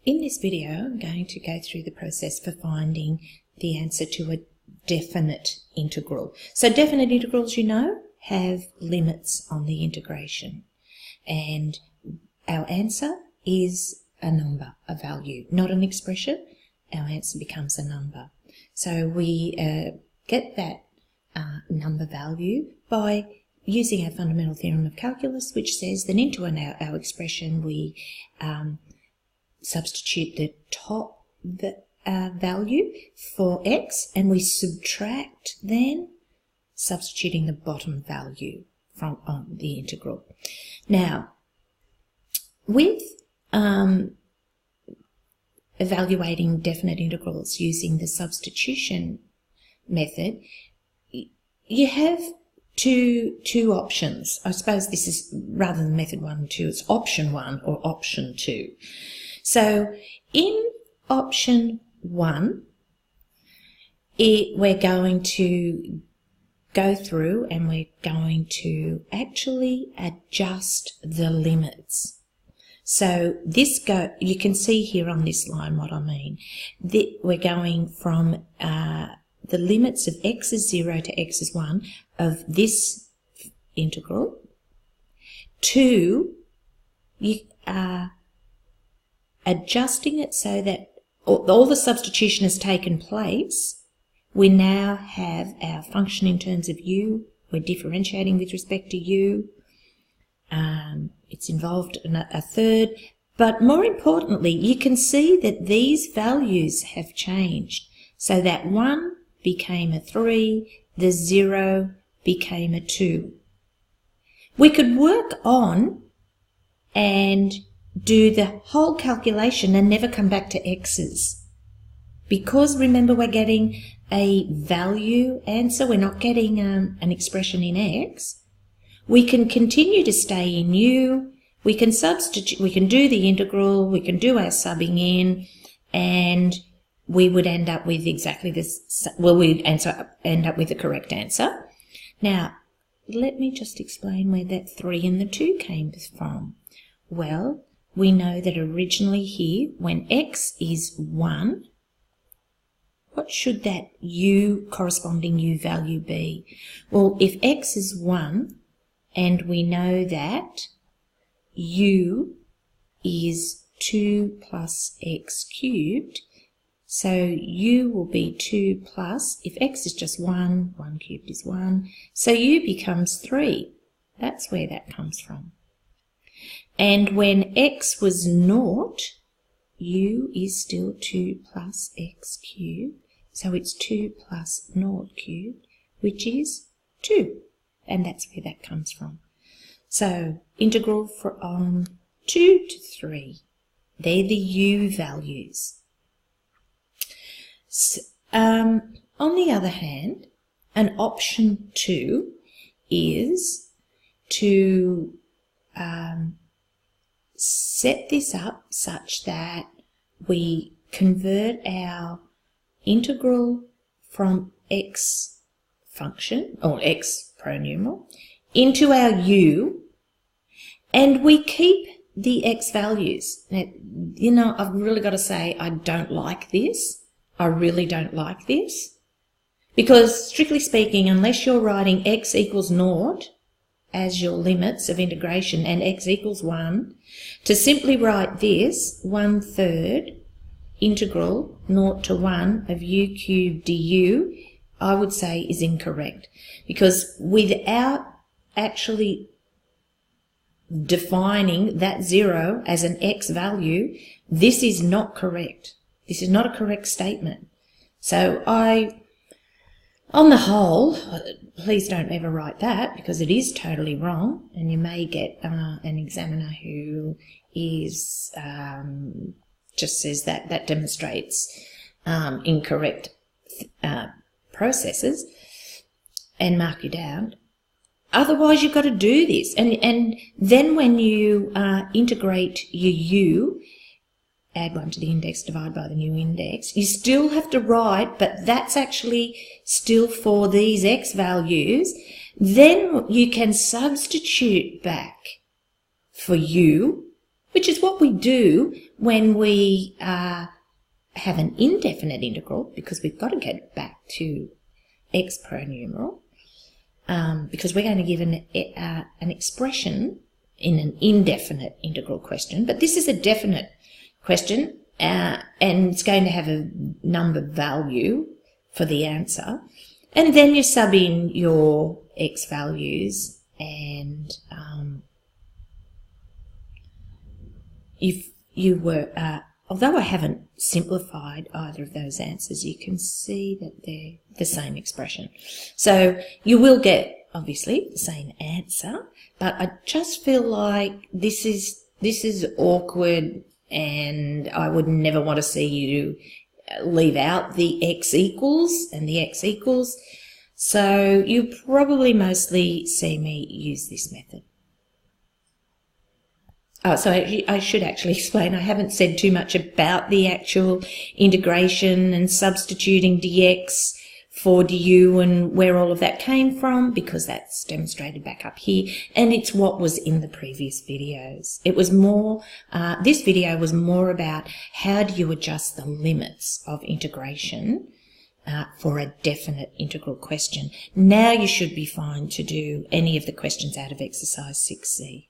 In this video, I'm going to go through the process for finding the answer to a definite integral. So definite integrals, you know, have limits on the integration. And our answer is a number, a value, not an expression. Our answer becomes a number. So we get that number value by using our fundamental theorem of calculus, which says that into our expression we substitute the top value for x, and we subtract then substituting the bottom value from the integral. Now, with evaluating definite integrals using the substitution method, you have two options. I suppose this is, rather than method 1 and 2, it's option 1 or option 2. So in option 1, we're going to go through and we're going to actually adjust the limits. So you can see here on this line what I mean. We're going from the limits of x is 0 to x is 1 of this integral to adjusting it so that all the substitution has taken place. We now have our function in terms of u. We're differentiating with respect to u. It's involved in a third. But more importantly, you can see that these values have changed. So that 1 became a 3, the 0 became a 2. We could work on and do the whole calculation and never come back to x's. Because remember, we're getting a value answer, we're not getting an expression in x. We can continue to stay in u, we can substitute, we can do the integral, we can do our subbing in, and we would end up with exactly this, well, we'd end up with the correct answer. Now, let me just explain where that 3 and the 2 came from. Well, we know that originally here, when x is 1, what should that corresponding u value be? Well, if x is 1, and we know that u is 2 plus x cubed, so u will be 2 plus, if x is just 1, 1 cubed is 1, so u becomes 3. That's where that comes from. And when x was 0, u is still 2 plus x cubed, so it's 2 plus 0 cubed, which is 2. And that's where that comes from. So integral from 2 to 3, they're the u values. So, on the other hand, an option 2 is to set this up such that we convert our integral from x function, or x pronumeral, into our u, and we keep the x values. Now, you know, I've really got to say I don't like this. I really don't like this. Because, strictly speaking, unless you're writing x equals 0 as your limits of integration and x equals 1, to simply write this 1/3 integral 0 to 1 of u cubed du, I would say is incorrect. Because without actually defining that 0 as an x value, this is not correct. This is not a correct statement. So on the whole, please don't ever write that, because it is totally wrong, and you may get an examiner who is just says that demonstrates incorrect processes and mark you down. Otherwise, you've got to do this, and then when you integrate your u, add 1 to the index, divide by the new index, you still have to write, but that's actually still for these x values. Then you can substitute back for u which is what we do when we have an indefinite integral, because we've got to get back to x per numeral, because we're going to give an expression in an indefinite integral question. But this is a definite question, and it's going to have a number value for the answer. And then you sub in your x values, and if you were, although I haven't simplified either of those answers, you can see that they're the same expression. So you will get, obviously, the same answer, but I just feel like this is awkward, and I would never want to see you leave out the x equals and the x equals. So you probably mostly see me use this method. Oh, so I should actually explain, I haven't said too much about the actual integration and substituting dx for du and where all of that came from, because that's demonstrated back up here, and it's what was in the previous videos. It was more, this video was more about how do you adjust the limits of integration for a definite integral question. Now you should be fine to do any of the questions out of exercise 6C.